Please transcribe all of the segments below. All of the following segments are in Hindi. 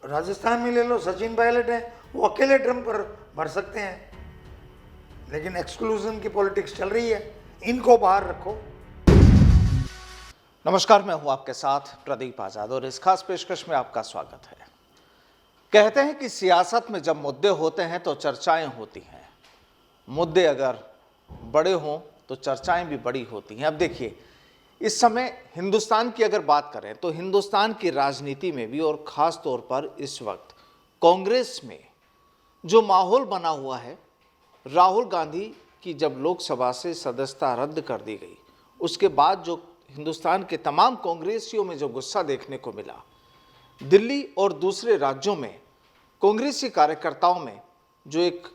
राजस्थान में ले लो, सचिन पायलट हैं, वो अकेले ड्रम पर भर सकते हैं, लेकिन एक्सक्लूजन की पॉलिटिक्स चल रही है, इनको बाहर रखो। नमस्कार, मैं हूं आपके साथ प्रदीप आजाद और इस खास पेशकश में आपका स्वागत है। कहते हैं कि सियासत में जब मुद्दे होते हैं तो चर्चाएं होती हैं, मुद्दे अगर बड़े हों तो चर्चाएं भी बड़ी होती हैं। अब देखिए, इस समय हिंदुस्तान की अगर बात करें तो हिंदुस्तान की राजनीति में भी और ख़ास तौर पर इस वक्त कांग्रेस में जो माहौल बना हुआ है, राहुल गांधी की जब लोकसभा से सदस्यता रद्द कर दी गई, उसके बाद जो हिंदुस्तान के तमाम कांग्रेसियों में जो गुस्सा देखने को मिला, दिल्ली और दूसरे राज्यों में कांग्रेसी कार्यकर्ताओं में जो एक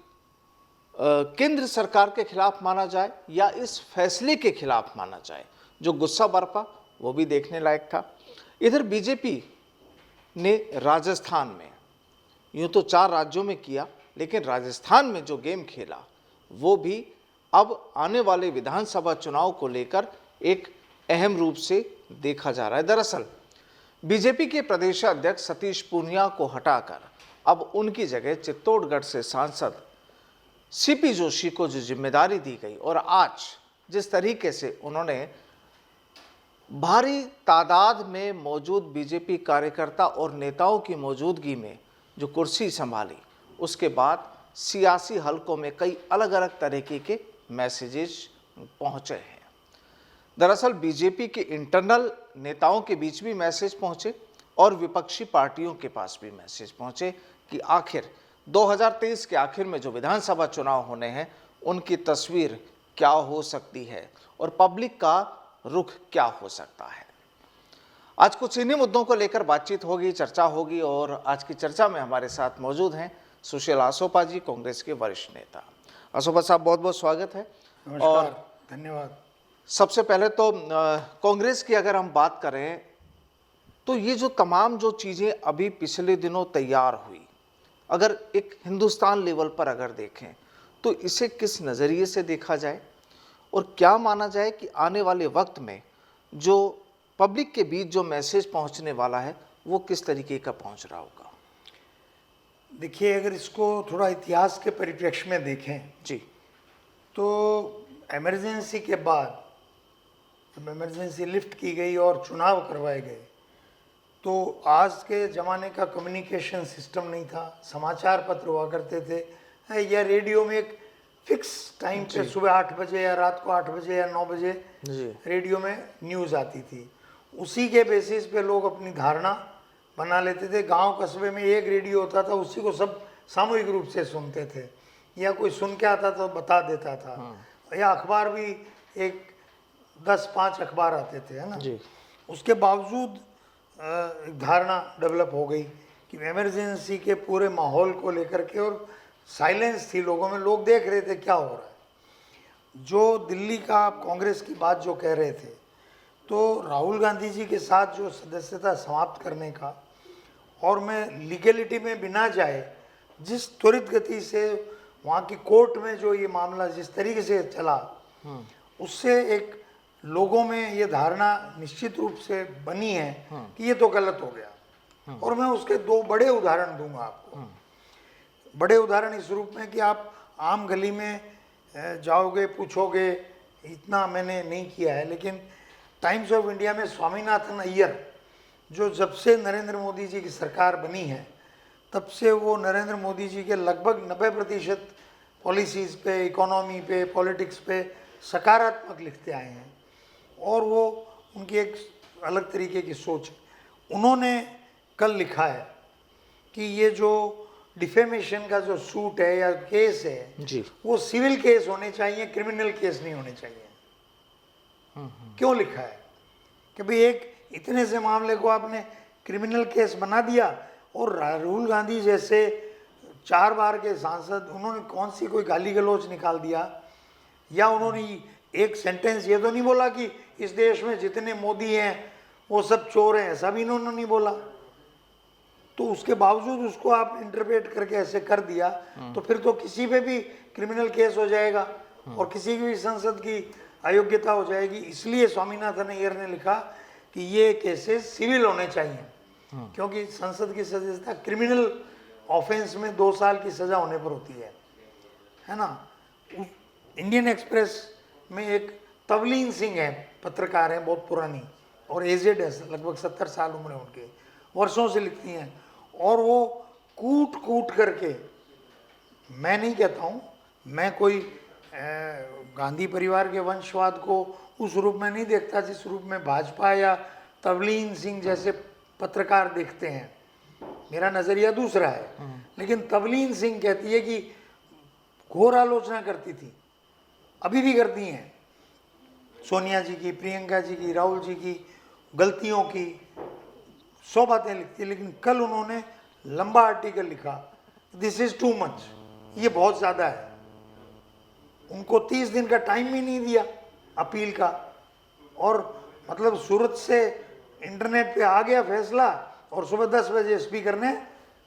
केंद्र सरकार के खिलाफ माना जाए या इस फैसले के खिलाफ माना जाए, जो गुस्सा बरपा, वो भी देखने लायक था। इधर बीजेपी ने राजस्थान में, यूं तो 4 राज्यों में किया, लेकिन राजस्थान में जो गेम खेला वो भी अब आने वाले विधानसभा चुनाव को लेकर एक अहम रूप से देखा जा रहा है। दरअसल बीजेपी के प्रदेश अध्यक्ष सतीश पूनिया को हटाकर अब उनकी जगह चित्तौड़गढ़ से सांसद सीपी जोशी को जो जिम्मेदारी दी गई और आज जिस तरीके से उन्होंने भारी तादाद में मौजूद बीजेपी कार्यकर्ता और नेताओं की मौजूदगी में जो कुर्सी संभाली, उसके बाद सियासी हलकों में कई अलग अलग तरीके के मैसेजेस पहुंचे हैं। दरअसल बीजेपी के इंटरनल नेताओं के बीच भी मैसेज पहुंचे और विपक्षी पार्टियों के पास भी मैसेज पहुंचे कि आखिर 2023 के आखिर में जो विधानसभा चुनाव होने हैं, उनकी तस्वीर क्या हो सकती है और पब्लिक का रुख क्या हो सकता है। आज कुछ इन्हीं मुद्दों को लेकर बातचीत होगी, चर्चा होगी और आज की चर्चा में हमारे साथ मौजूद हैं सुशील आसोपा जी, कांग्रेस के वरिष्ठ नेता। आसोपा साहब, बहुत बहुत स्वागत है। और धन्यवाद। सबसे पहले तो कांग्रेस की अगर हम बात करें तो ये जो तमाम जो चीज़ें अभी पिछले दिनों तैयार हुई, अगर एक हिंदुस्तान लेवल पर अगर देखें तो इसे किस नज़रिए से देखा जाए और क्या माना जाए कि आने वाले वक्त में जो पब्लिक के बीच जो मैसेज पहुंचने वाला है वो किस तरीके का पहुंच रहा होगा? देखिए, अगर इसको थोड़ा इतिहास के परिप्रेक्ष्य में देखें जी, तो इमरजेंसी के बाद जब इमरजेंसी लिफ्ट की गई और चुनाव करवाए गए, तो आज के ज़माने का कम्युनिकेशन सिस्टम नहीं था। समाचार पत्र हुआ करते थे या रेडियो में एक फिक्स टाइम पे सुबह 8 बजे या रात को 8 बजे या 9 बजे रेडियो में न्यूज़ आती थी। उसी के बेसिस पे लोग अपनी धारणा बना लेते थे। गांव कस्बे में एक रेडियो होता था, उसी को सब सामूहिक रूप से सुनते थे, या कोई सुन के आता तो बता देता था, या अखबार भी एक 10-5 अखबार आते थे, है ना जी। उसके बावजूद एक धारणा डेवलप हो गई कि इमरजेंसी के पूरे माहौल को लेकर के, और साइलेंस थी लोगों में, लोग देख रहे थे क्या हो रहा है। जो दिल्ली का कांग्रेस की बात जो कह रहे थे, तो राहुल गांधी जी के साथ जो सदस्यता समाप्त करने का, और मैं लीगलिटी में बिना जाए जिस त्वरित गति से वहाँ की कोर्ट में जो ये मामला जिस तरीके से चला, उससे एक लोगों में ये धारणा निश्चित रूप से बनी है कि ये तो गलत हो गया। और मैं उसके 2 बड़े उदाहरण दूंगा आपको। बड़े उदाहरण इस रूप में कि आप आम गली में जाओगे, पूछोगे, इतना मैंने नहीं किया है, लेकिन टाइम्स ऑफ इंडिया में स्वामीनाथन अय्यर, जो जब से नरेंद्र मोदी जी की सरकार बनी है तब से वो नरेंद्र मोदी जी के लगभग 90% पॉलिसीज़ पे, इकोनॉमी पे, पॉलिटिक्स पे सकारात्मक लिखते आए हैं, और वो उनकी एक अलग तरीके की सोच है। उन्होंने कल लिखा है कि ये जो डिफेमेशन का जो सूट है या केस है जी, वो सिविल केस होने चाहिए, क्रिमिनल केस नहीं होने चाहिए। क्यों लिखा है कि भाई एक इतने से मामले को आपने क्रिमिनल केस बना दिया, और राहुल गांधी जैसे 4 बार के सांसद, उन्होंने कौन सी कोई गाली गलौज निकाल दिया, या उन्होंने एक सेंटेंस ये तो नहीं बोला कि इस देश में जितने मोदी हैं वो सब चोर हैं, ऐसा भी इन्होंने नहीं बोला। तो उसके बावजूद उसको आप इंटरप्रेट करके ऐसे कर दिया, तो फिर तो किसी पे भी क्रिमिनल केस हो जाएगा और किसी की भी संसद की अयोग्यता हो जाएगी। इसलिए स्वामीनाथन अय्यर ने लिखा कि ये केसेस सिविल होने चाहिए। क्योंकि संसद की सदस्यता क्रिमिनल ऑफेंस में 2 साल की सजा होने पर होती है ना। इंडियन एक्सप्रेस में एक तवलीन सिंह है, पत्रकार हैं, बहुत पुरानी और एजेड है, लगभग 70 साल उम्र है उनके, वर्षों से लिखती हैं और वो कूट कूट करके, मैं नहीं कहता हूँ, मैं कोई गांधी परिवार के वंशवाद को उस रूप में नहीं देखता जिस रूप में भाजपा या तवलीन सिंह जैसे पत्रकार देखते हैं, मेरा नज़रिया दूसरा है। लेकिन तवलीन सिंह कहती है कि घोर आलोचना करती थी, अभी भी करती हैं, सोनिया जी की, प्रियंका जी की, राहुल जी की गलतियों की 100 बातें लिखती है। लेकिन कल उन्होंने लंबा आर्टिकल लिखा, दिस इज टू मच, ये बहुत ज़्यादा है। उनको 30 दिन का टाइम भी नहीं दिया अपील का, और मतलब सूरत से इंटरनेट पे आ गया फैसला और सुबह 10 बजे स्पीकर ने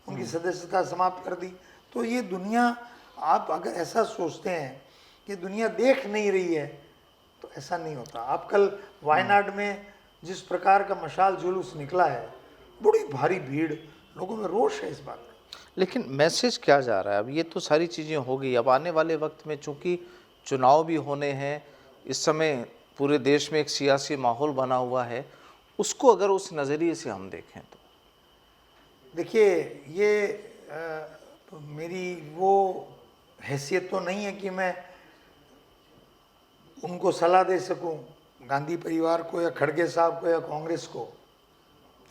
उनकी सदस्यता समाप्त कर दी। तो ये दुनिया, आप अगर ऐसा सोचते हैं कि दुनिया देख नहीं रही है तो ऐसा नहीं होता। आप कल वायनाड में जिस प्रकार का मशाल जुलूस निकला है, बड़ी भारी भीड़, लोगों में रोष है इस बात का। लेकिन मैसेज क्या जा रहा है? अब ये तो सारी चीज़ें हो गई, अब आने वाले वक्त में चूंकि चुनाव भी होने हैं, इस समय पूरे देश में एक सियासी माहौल बना हुआ है, उसको अगर उस नज़रिए से हम देखें तो देखिए, ये मेरी वो हैसियत तो नहीं है कि मैं उनको सलाह दे सकूं, गांधी परिवार को या खड़गे साहब को या कांग्रेस को,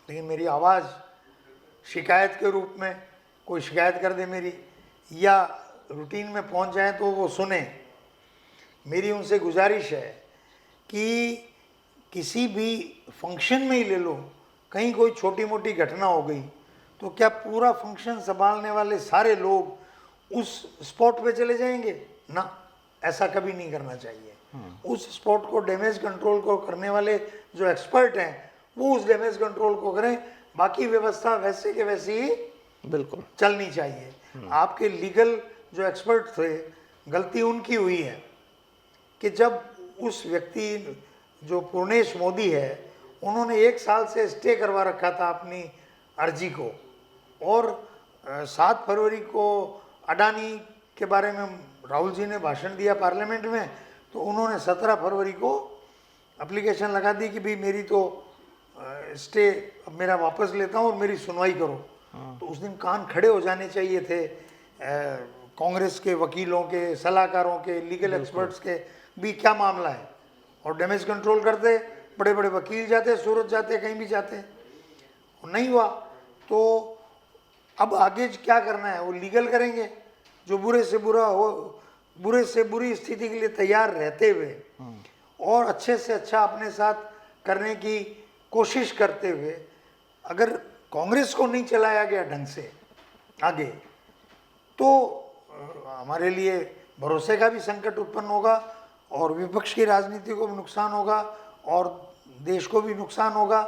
लेकिन मेरी आवाज़ शिकायत के रूप में कोई शिकायत कर दे मेरी, या रूटीन में पहुंच जाए तो वो सुने। मेरी उनसे गुजारिश है कि किसी भी फंक्शन में ही ले लो, कहीं कोई छोटी मोटी घटना हो गई तो क्या पूरा फंक्शन संभालने वाले सारे लोग उस स्पॉट पे चले जाएंगे? ना, ऐसा कभी नहीं करना चाहिए। उस स्पॉट को, डैमेज कंट्रोल को करने वाले जो एक्सपर्ट हैं वो उस डैमेज कंट्रोल को करें, बाकी व्यवस्था वैसे के वैसे ही बिल्कुल चलनी चाहिए। आपके लीगल जो एक्सपर्ट थे, गलती उनकी हुई है कि जब उस व्यक्ति जो पूर्णेश मोदी है, उन्होंने 1 साल से स्टे करवा रखा था अपनी अर्जी को, और 7 फरवरी को अडानी के बारे में राहुल जी ने भाषण दिया पार्लियामेंट में, तो उन्होंने 17 फरवरी को एप्लीकेशन लगा दी कि भाई मेरी तो स्टे अब मेरा वापस लेता हूँ और मेरी सुनवाई करो। तो उस दिन कान खड़े हो जाने चाहिए थे कांग्रेस के वकीलों के, सलाहकारों के, लीगल एक्सपर्ट्स के भी, क्या मामला है, और डैमेज कंट्रोल करते, बड़े बड़े वकील जाते, सूरत जाते, कहीं भी जाते, नहीं हुआ। तो अब आगे क्या करना है, वो लीगल करेंगे। जो बुरे से बुरा हो, बुरे से बुरी स्थिति के लिए तैयार रहते हुए और अच्छे से अच्छा अपने साथ करने की कोशिश करते हुए, अगर कांग्रेस को नहीं चलाया गया ढंग से आगे, तो हमारे लिए भरोसे का भी संकट उत्पन्न होगा और विपक्ष की राजनीति को भी नुकसान होगा और देश को भी नुकसान होगा,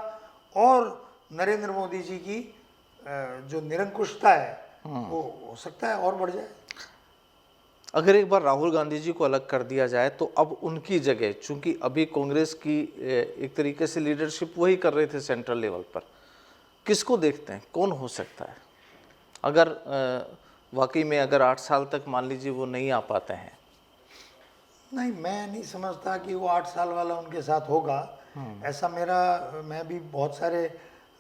और नरेंद्र मोदी जी की जो निरंकुशता है वो हो सकता है और बढ़ जाए। अगर एक बार राहुल गांधी जी को अलग कर दिया जाए तो अब उनकी जगह, चूंकि अभी कांग्रेस की एक तरीके से लीडरशिप वही कर रहे थे सेंट्रल लेवल पर, किसको देखते हैं, कौन हो सकता है? अगर वाकई में अगर 8 साल तक मान लीजिए वो नहीं आ पाते हैं। नहीं, मैं नहीं समझता कि वो 8 साल वाला उनके साथ होगा। ऐसा मैं भी बहुत सारे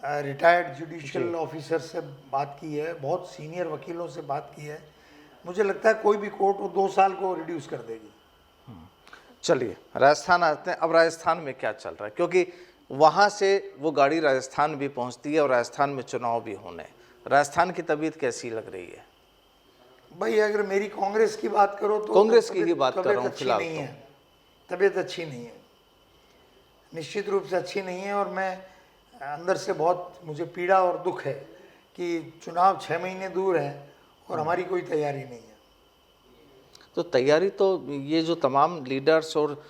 रिटायर्ड जुडिशियल ऑफिसर से बात की है, बहुत सीनियर वकीलों से बात की है, मुझे लगता है कोई भी कोर्ट वो 2 साल को रिड्यूस कर देगी। चलिए राजस्थान आते हैं। अब राजस्थान में क्या चल रहा है, क्योंकि वहाँ से वो गाड़ी राजस्थान भी पहुँचती है और राजस्थान में चुनाव भी होने। राजस्थान की तबीयत कैसी लग रही है? भाई, अगर मेरी कांग्रेस की बात करो तो कांग्रेस की ही बात कर रहा हूँ अच्छी फिलहाल नहीं तो। है, तबीयत अच्छी नहीं है, निश्चित रूप से अच्छी नहीं है। और मैं अंदर से बहुत, मुझे पीड़ा और दुख है कि चुनाव 6 महीने दूर है और हमारी कोई तैयारी नहीं है। तो तैयारी तो ये जो तमाम लीडर्स और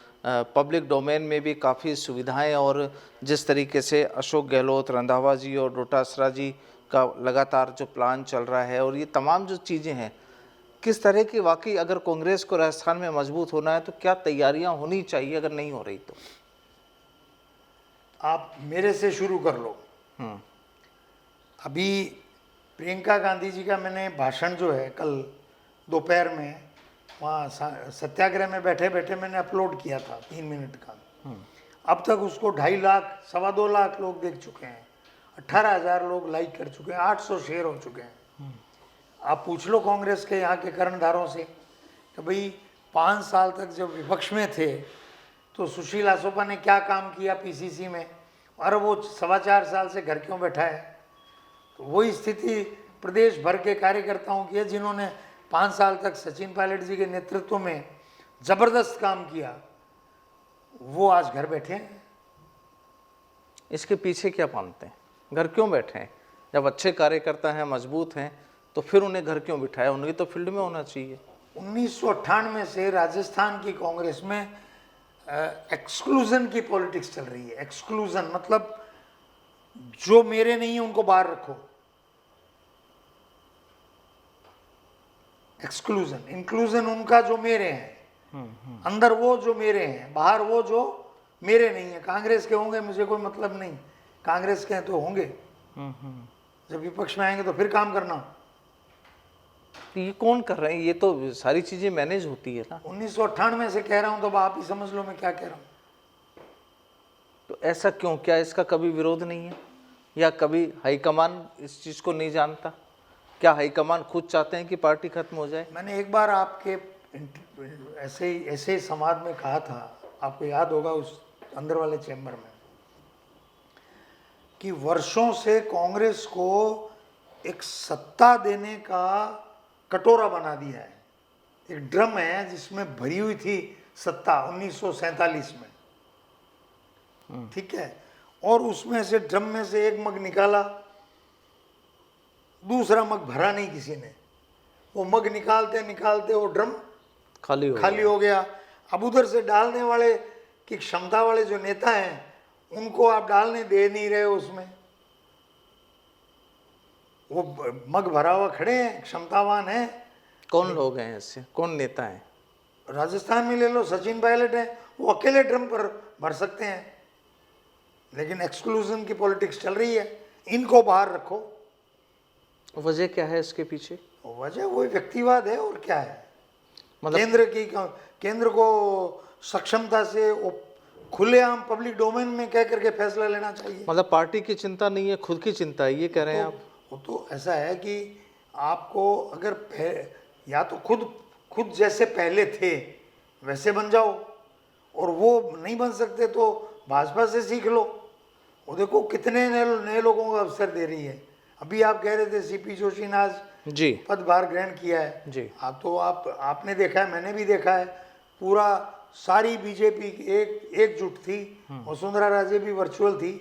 पब्लिक डोमेन में भी काफ़ी सुविधाएं, और जिस तरीके से अशोक गहलोत, रंधावा जी और डोटासरा जी का लगातार जो प्लान चल रहा है, और ये तमाम जो चीज़ें हैं, किस तरह की, वाकई अगर कांग्रेस को राजस्थान में मजबूत होना है तो क्या तैयारियां होनी चाहिए, अगर नहीं हो रही तो? आप मेरे से शुरू कर लो। अभी प्रियंका गांधी जी का मैंने भाषण जो है कल दोपहर में वहाँ सत्याग्रह में बैठे बैठे मैंने अपलोड किया था 3 मिनट का। अब तक उसको 2.5 लाख 2.25 लाख लोग देख चुके हैं, 18,000 लोग लाइक कर चुके हैं, 800 शेयर हो चुके हैं। आप पूछ लो कांग्रेस के यहाँ के कर्णधारों से कि भाई 5 साल तक जब विपक्ष में थे तो सुशील आसोपा ने क्या काम किया पीसीसी में, और वो 4.25 साल से घर क्यों बैठा है। तो वही स्थिति प्रदेश भर के कार्यकर्ताओं की है जिन्होंने 5 साल तक सचिन पायलट जी के नेतृत्व में जबरदस्त काम किया, वो आज घर बैठे हैं। इसके पीछे क्या मानते हैं, घर क्यों बैठे हैं? जब अच्छे कार्यकर्ता हैं, मजबूत हैं, तो फिर उन्हें घर क्यों बिठाया? उन्हें तो फील्ड में होना चाहिए। 1998 से राजस्थान की कांग्रेस में एक्सक्लूजन की पॉलिटिक्स चल रही है। एक्सक्लूजन मतलब जो मेरे नहीं है उनको बाहर रखो। एक्सक्लूजन, इंक्लूजन उनका जो मेरे हैं, अंदर वो जो मेरे हैं, बाहर वो जो मेरे नहीं है। कांग्रेस के होंगे मुझे कोई मतलब नहीं, कांग्रेस के हैं तो होंगे, जब विपक्ष में आएंगे तो फिर काम करना। ये कौन कर रहे हैं? ये तो सारी चीजें मैनेज होती है ना। 1998 से कह रहा हूं तो अब आप ही समझ लो मैं क्या कह रहा हूं। तो ऐसा क्यों? क्या इसका कभी विरोध नहीं है, या कभी हाईकमान इस चीज को नहीं जानता? क्या हाईकमान खुद चाहते हैं कि पार्टी खत्म हो जाए? मैंने एक बार आपके ऐसे संवाद में कहा था, आपको याद होगा, उस अंदर वाले चैम्बर में, कि वर्षों से कांग्रेस को एक सत्ता देने का कटोरा बना दिया है। एक ड्रम है जिसमें भरी हुई थी सत्ता 1947 में, ठीक है, और उसमें से ड्रम में से एक मग निकाला, दूसरा मग भरा नहीं किसी ने। वो मग निकालते निकालते वो ड्रम खाली हो गया। अब उधर से डालने वाले की क्षमता वाले जो नेता हैं उनको आप डालने दे नहीं रहे हो उसमें। वो मग भरा हुआ खड़े हैं, क्षमतावान है। कौन लोग हैं ऐसे, कौन नेता हैं? राजस्थान में ले लो, सचिन पायलट है, वो अकेले ड्रम पर भर सकते हैं। लेकिन एक्सक्लूजन की पॉलिटिक्स चल रही है, इनको बाहर रखो। वजह क्या है इसके पीछे? वजह वही व्यक्तिवाद है, और क्या है। मतलब केंद्र को सक्षमता से खुलेआम पब्लिक डोमेन में कह करके फैसला लेना चाहिए। मतलब पार्टी की चिंता नहीं है, खुद की चिंता है, ये कह रहे हैं आप? वो तो ऐसा है कि आपको अगर या तो खुद जैसे पहले थे वैसे बन जाओ, और वो नहीं बन सकते तो भाजपा से सीख लो। वो देखो कितने नए लोगों को अवसर दे रही है। अभी आप कह रहे थे सीपी जोशी ने आज जी पदभार ग्रहण किया है जी। आप तो आपने देखा है, मैंने भी देखा है, पूरा सारी बीजेपी एकजुट थी। वसुंधरा राजे भी वर्चुअल थी।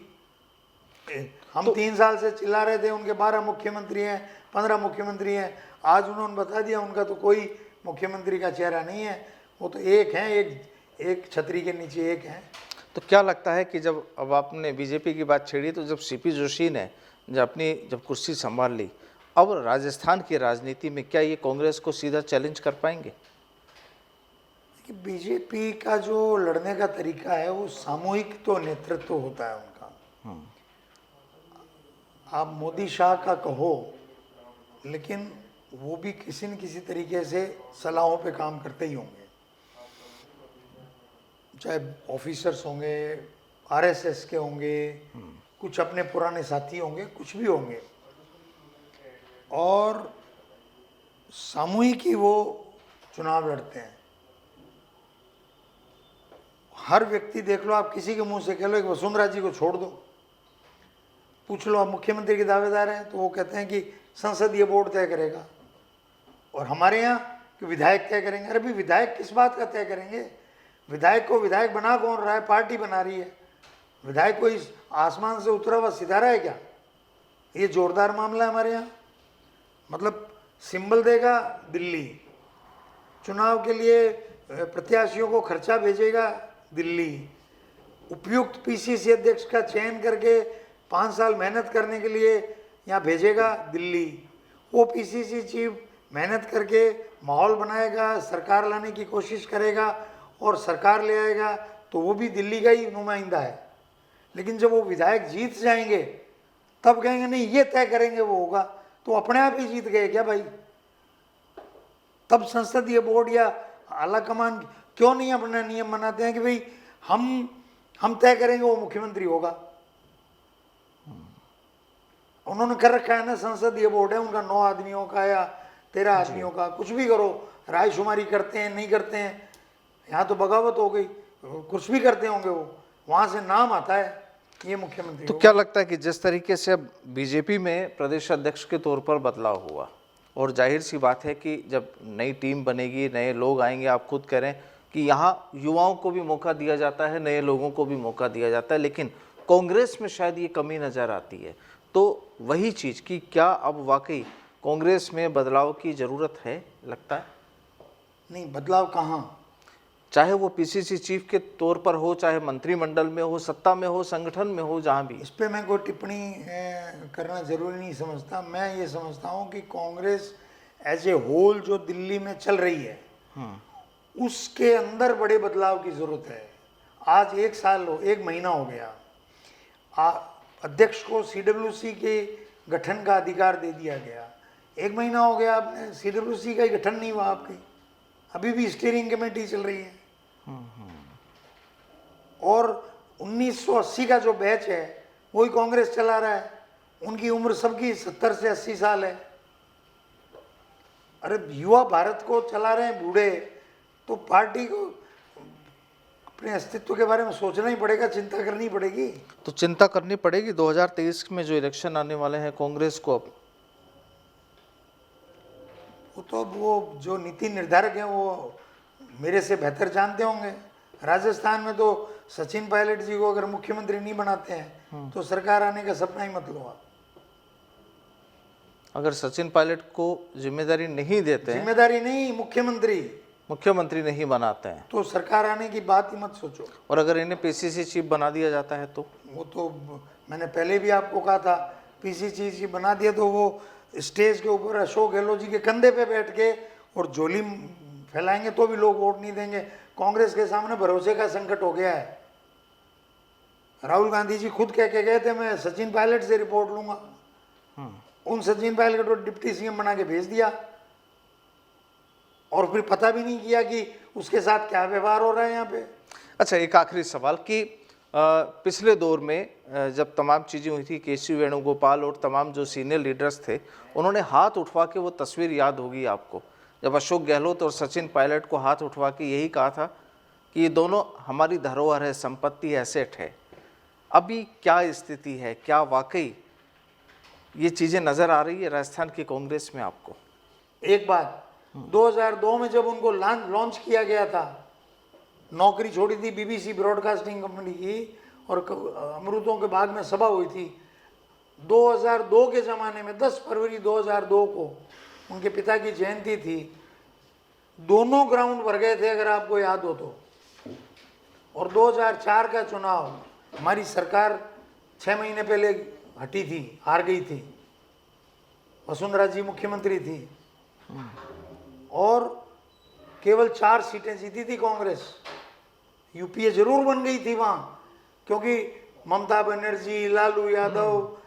हम 3 साल से चिल्ला रहे थे उनके 12 मुख्यमंत्री हैं, 15 मुख्यमंत्री हैं। आज उन्होंने बता दिया उनका तो कोई मुख्यमंत्री का चेहरा नहीं है, वो तो एक हैं, एक छतरी के नीचे एक हैं। तो क्या लगता है कि जब अब आपने बीजेपी की बात छेड़ी, तो जब सीपी जोशी ने जब कुर्सी संभाल ली, अब राजस्थान की राजनीति में क्या ये कांग्रेस को सीधा चैलेंज कर पाएंगे? बीजेपी का जो लड़ने का तरीका है वो सामूहिक तो नेतृत्व होता है उनका। आप मोदी शाह का कहो, लेकिन वो भी किसी न किसी तरीके से सलाहों पे काम करते ही होंगे। चाहे ऑफिसर्स होंगे, आरएसएस के होंगे, कुछ अपने पुराने साथी होंगे, कुछ भी होंगे, और सामूहिक ही वो चुनाव लड़ते हैं। हर व्यक्ति देख लो, आप किसी के मुंह से कह लो एक वसुंधरा जी को छोड़ दो, पूछ लो आप मुख्यमंत्री के दावेदार हैं, तो वो कहते हैं कि संसदीय बोर्ड तय करेगा। और हमारे यहाँ कि विधायक तय करेंगे। अरे भाई विधायक किस बात का तय करेंगे? विधायक को विधायक बना कौन रहा है? पार्टी बना रही है। विधायक कोई आसमान से उतरा हुआ सितारा है क्या? ये जोरदार मामला है हमारे यहाँ। मतलब सिंबल देगा दिल्ली, चुनाव के लिए प्रत्याशियों को खर्चा भेजेगा दिल्ली, उपयुक्त पीसीसी अध्यक्ष का चयन करके 5 साल मेहनत करने के लिए यहाँ भेजेगा दिल्ली, वो पीसीसी चीफ मेहनत करके माहौल बनाएगा, सरकार लाने की कोशिश करेगा और सरकार ले आएगा, तो वो भी दिल्ली का ही नुमाइंदा है। लेकिन जब वो विधायक जीत जाएंगे तब कहेंगे नहीं ये तय करेंगे वो होगा, तो अपने आप ही जीत गए क्या भाई? तब संसदीय बोर्ड या आला कमान क्यों नहीं अपना नियम बनाते हैं कि भाई हम तय करेंगे वो मुख्यमंत्री होगा? उन्होंने कर रखा है ना, संसदीय बोर्ड है उनका, 9 आदमियों का या 13 आदमियों का, कुछ भी करो, रायशुमारी करते हैं नहीं करते हैं। यहाँ तो बगावत हो गई, कुछ भी करते होंगे वो, वहां से नाम आता है ये मुख्यमंत्री तो होगा। क्या लगता है कि जिस तरीके से अब बीजेपी में प्रदेश अध्यक्ष के तौर पर बदलाव हुआ, और जाहिर सी बात है कि जब नई टीम बनेगी, नए लोग आएंगे, आप खुद कह रहे हैं कि यहाँ युवाओं को भी मौका दिया जाता है, नए लोगों को भी मौका दिया जाता है, लेकिन कांग्रेस में शायद ये कमी नज़र आती है। तो वही चीज़ कि क्या अब वाकई कांग्रेस में बदलाव की ज़रूरत है, लगता है? नहीं, बदलाव कहाँ? चाहे वो पीसीसी चीफ के तौर पर हो, चाहे मंत्रिमंडल में हो, सत्ता में हो, संगठन में हो, जहाँ भी। इस पे मैं कोई टिप्पणी करना जरूरी नहीं समझता। मैं ये समझता हूँ कि कांग्रेस एज ए होल जो दिल्ली में चल रही है उसके अंदर बड़े बदलाव की जरूरत है। आज 1 महीना हो गया, अध्यक्ष को सीडब्ल्यूसी के गठन का अधिकार दे दिया गया। 1 महीना हो गया, आपने सीडब्ल्यूसी का ही गठन नहीं हुआ आपकी, अभी भी स्टीयरिंग कमेटी चल रही है। और 1980 का जो बैच है वही कांग्रेस चला रहा है, उनकी उम्र सबकी 70 से 80 साल है। अरे युवा भारत को चला रहे हैं बूढ़े, तो पार्टी को अपने अस्तित्व के बारे में सोचना ही पड़ेगा, चिंता करनी पड़ेगी। तो चिंता करनी पड़ेगी 2023 में जो इलेक्शन आने वाले हैं कांग्रेस को। अब वो जो नीति निर्धारक हैं वो मेरे से बेहतर जानते होंगे। राजस्थान में तो सचिन पायलट जी को अगर मुख्यमंत्री नहीं बनाते हैं तो सरकार आने का सपना ही मत लो आप। अगर सचिन पायलट को जिम्मेदारी नहीं देते हैं, जिम्मेदारी नहीं, मुख्यमंत्री नहीं बनाते हैं, तो सरकार आने की बात ही मत सोचो। और अगर इन्हें पीसीसी चीफ बना दिया जाता है तो वो तो मैंने पहले भी आपको कहा था, पीसीसी चीफ बना दिया तो वो स्टेज के ऊपर अशोक गहलोत जी के कंधे पे बैठ के और झोली फैलाएंगे तो भी लोग वोट नहीं देंगे। कांग्रेस के सामने भरोसे का संकट हो गया है। राहुल गांधी जी खुद कह के गए थे मैं सचिन पायलट से रिपोर्ट लूंगा, उन सचिन पायलट को डिप्टी सीएम बना के भेज दिया और फिर पता भी नहीं किया कि उसके साथ क्या व्यवहार हो रहा है यहाँ पे। अच्छा, एक आखिरी सवाल कि पिछले दौर में जब तमाम चीज़ें हुई थी, केसी वेणुगोपाल और तमाम जो सीनियर लीडर्स थे उन्होंने हाथ उठवा के, वो तस्वीर याद होगी आपको, जब अशोक गहलोत और सचिन पायलट को हाथ उठवा के यही कहा था कि ये दोनों हमारी धरोहर है, संपत्ति, एसेट है। अभी क्या स्थिति है? क्या वाकई ये चीज़ें नज़र आ रही है राजस्थान की कांग्रेस में आपको? एक बात, 2002 में जब उनको लॉन्च किया गया था, नौकरी छोड़ी थी बीबीसी ब्रॉडकास्टिंग कंपनी की और अमृतों के बाग में सभा हुई थी 2002 के ज़माने में, 10 फरवरी 2002 को उनके पिता की जयंती थी। दोनों ग्राउंड भर गए थे अगर आपको याद हो तो। और 2004 का चुनाव, हमारी सरकार 6 महीने पहले हटी थी, हार गई थी, वसुंधरा जी मुख्यमंत्री थी और केवल 4 सीटें जीती थी कांग्रेस। यूपीए जरूर बन गई थी वहाँ, क्योंकि ममता बनर्जी, लालू यादव,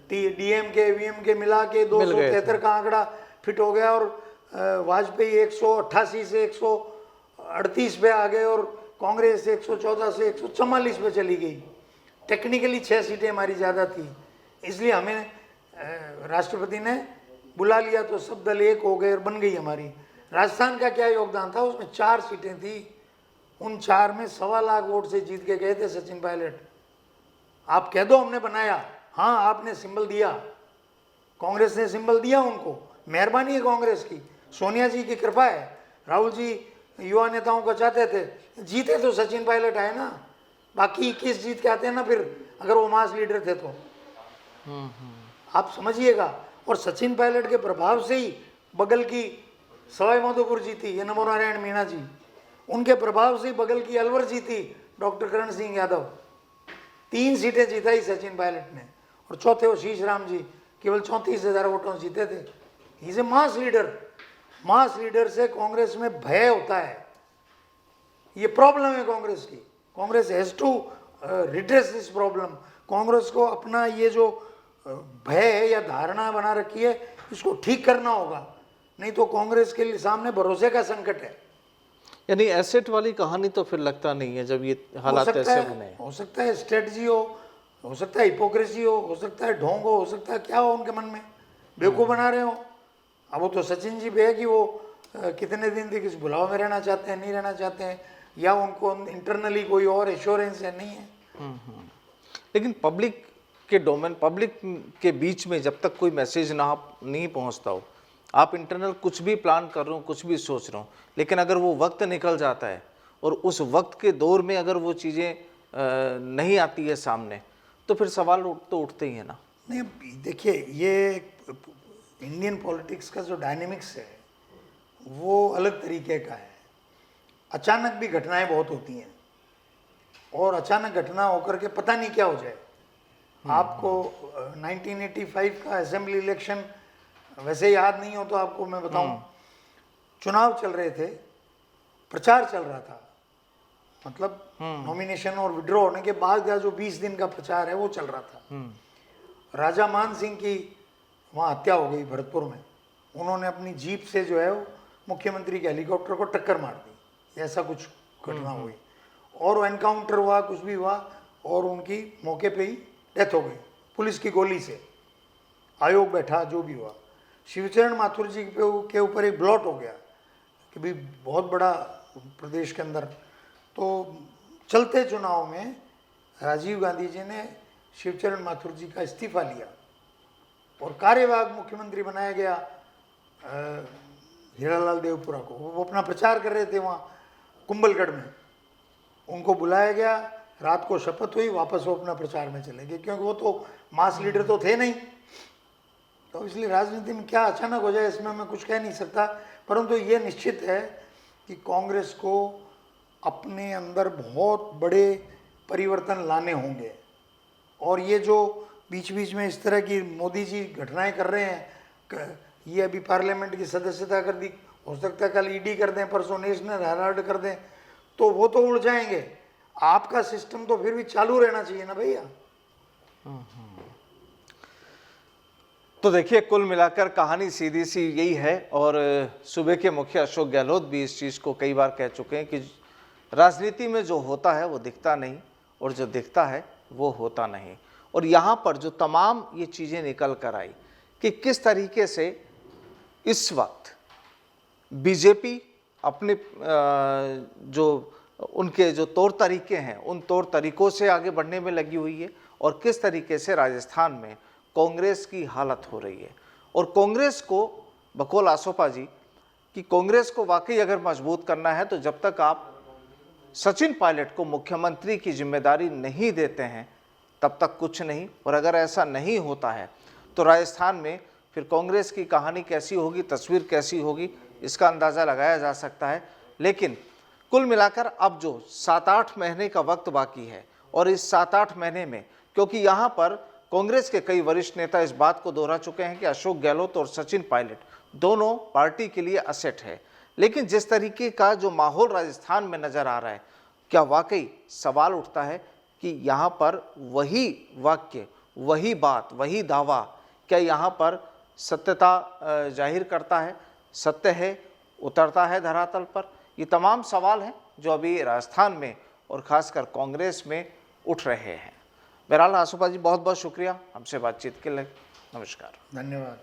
डीएमके वीएमके मिला के 273 का आंकड़ा फिट हो गया और वाजपेयी 188 से 138 पे आ गए और कांग्रेस 114 से 144 पे चली गई। टेक्निकली 6 सीटें हमारी ज़्यादा थी, इसलिए हमें राष्ट्रपति ने बुला लिया तो सब दल एक हो गए और बन गई हमारी। राजस्थान का क्या योगदान था, उसमें 4 सीटें थी, उन 4 में 1.25 लाख वोट से जीत के गए थे सचिन पायलट। आप कह दो हमने बनाया, हाँ आपने सिंबल दिया, कांग्रेस ने सिंबल दिया उनको, मेहरबानी है कांग्रेस की, सोनिया जी की कृपा है। राहुल जी युवा नेताओं को चाहते थे, जीते तो सचिन पायलट आए ना, बाकी 21 जीत के आते हैं ना फिर, अगर वो मास लीडर थे तो। आप समझिएगा। और सचिन पायलट के प्रभाव से ही बगल की सवाई माधोपुर जीती ये नमो नारायण मीणा जी, उनके प्रभाव से ही बगल की अलवर जीती डॉक्टर करण सिंह यादव। 3 सीटें जीता ही सचिन पायलट ने, और चौथे वो शीश राम जी केवल 34,000 वोटों जीते थे। He is a mass leader. Mass leader से कांग्रेस में भय होता है, ये प्रॉब्लम है कांग्रेस की। Congress has to redress this problem. Congress को अपना ये जो भय या धारणा बना रखी है, इसको ठीक करना होगा, नहीं तो कांग्रेस के लिए सामने भरोसे का संकट है। यानी एसेट वाली कहानी तो फिर लगता नहीं है जब ये हालात ऐसे बने। हो सकता है स्ट्रेटजी हो सकता है हिपोक्रेसी हो सकता है ढोंग हो सकता है क्या हो उनके मन में, बेवकूफ़ बना रहे हो। अब वो तो सचिन जी पे है कि वो कितने दिन तक इस बुलाव में रहना चाहते हैं, नहीं रहना चाहते हैं, या उनको इंटरनली कोई और एश्योरेंस है, नहीं है। लेकिन पब्लिक के डोमेन, पब्लिक के बीच में जब तक कोई मैसेज नहीं पहुंचता हो, आप इंटरनल कुछ भी प्लान कर रहे हो, कुछ भी सोच रहे हो, लेकिन अगर वो वक्त निकल जाता है और उस वक्त के दौर में अगर वो चीज़ें नहीं आती है सामने, तो फिर सवाल तो उठते ही है ना। नहीं, देखिए, ये इंडियन पॉलिटिक्स का जो डायनेमिक्स है वो अलग तरीके का है। अचानक भी घटनाएं बहुत होती हैं और अचानक घटना होकर के पता नहीं क्या हो जाए। आपको 1985 का असेंबली इलेक्शन वैसे याद नहीं हो तो आपको मैं बताऊं, चुनाव चल रहे थे, प्रचार चल रहा था, मतलब नॉमिनेशन और विड्रॉ होने के बाद का जो 20 दिन का प्रचार है वो चल रहा था। राजा मान सिंह की वहाँ हत्या हो गई भरतपुर में। उन्होंने अपनी जीप से जो है वो मुख्यमंत्री के हेलीकॉप्टर को टक्कर मार दी, ऐसा कुछ घटना हुई और वो एनकाउंटर हुआ, कुछ भी हुआ और उनकी मौके पे ही डेथ हो गई पुलिस की गोली से। आयोग बैठा, जो भी हुआ। शिवचरण माथुर जी के ऊपर एक ब्लॉट हो गया कि भाई बहुत बड़ा प्रदेश के अंदर। तो चलते चुनाव में राजीव गांधी जी ने शिवचरण माथुर जी का इस्तीफा लिया और कार्यवाहक मुख्यमंत्री बनाया गया हीरालाल देवपुरा को। वो अपना प्रचार कर रहे थे वहाँ कुंभलगढ़ में, उनको बुलाया गया, रात को शपथ हुई, वापस वो अपना प्रचार में चले गए, क्योंकि वो तो मास लीडर तो थे नहीं। तो इसलिए राजनीति में क्या अचानक हो जाए इसमें मैं कुछ कह नहीं सकता, परंतु ये निश्चित है कि कांग्रेस को अपने अंदर बहुत बड़े परिवर्तन लाने होंगे। और ये जो बीच बीच में इस तरह की मोदी जी घटनाएं कर रहे हैं, ये अभी पार्लियामेंट की सदस्यता कर दी, हो सकता है कल ईडी कर दें, परसों नेशनल हेराल्ड कर दें, तो वो तो उड़ जाएंगे। आपका सिस्टम तो फिर भी चालू रहना चाहिए ना भैया। तो देखिए, कुल मिलाकर कहानी सीधी सी यही है और सूबे के मुखिया अशोक गहलोत भी इस चीज़ को कई बार कह चुके हैं कि राजनीति में जो होता है वो दिखता नहीं और जो दिखता है वो होता नहीं। और यहाँ पर जो तमाम ये चीज़ें निकल कर आई कि किस तरीके से इस वक्त बीजेपी अपने जो उनके जो तौर तरीके हैं उन तौर तरीकों से आगे बढ़ने में लगी हुई है और किस तरीके से राजस्थान में कांग्रेस की हालत हो रही है। और कांग्रेस को, बकौल आसोपा जी, कि कांग्रेस को वाकई अगर मजबूत करना है तो जब तक आप सचिन पायलट को मुख्यमंत्री की जिम्मेदारी नहीं देते हैं तब तक कुछ नहीं। और अगर ऐसा नहीं होता है तो राजस्थान में फिर कांग्रेस की कहानी कैसी होगी, तस्वीर कैसी होगी, इसका अंदाज़ा लगाया जा सकता है। लेकिन कुल मिलाकर अब जो 7-8 महीने का वक्त बाकी है और इस 7-8 महीने में, क्योंकि यहाँ पर कांग्रेस के कई वरिष्ठ नेता इस बात को दोहरा चुके हैं कि अशोक गहलोत और सचिन पायलट दोनों पार्टी के लिए असेट है, लेकिन जिस तरीके का जो माहौल राजस्थान में नज़र आ रहा है, क्या वाकई सवाल उठता है कि यहाँ पर वही वाक्य, वही बात, वही दावा क्या यहाँ पर सत्यता जाहिर करता है, सत्य है, उतरता है धरातल पर? ये तमाम सवाल हैं जो अभी राजस्थान में और ख़ासकर कांग्रेस में उठ रहे हैं। बहरहाल आसोपा जी, बहुत बहुत शुक्रिया हमसे बातचीत के लिए। नमस्कार। धन्यवाद।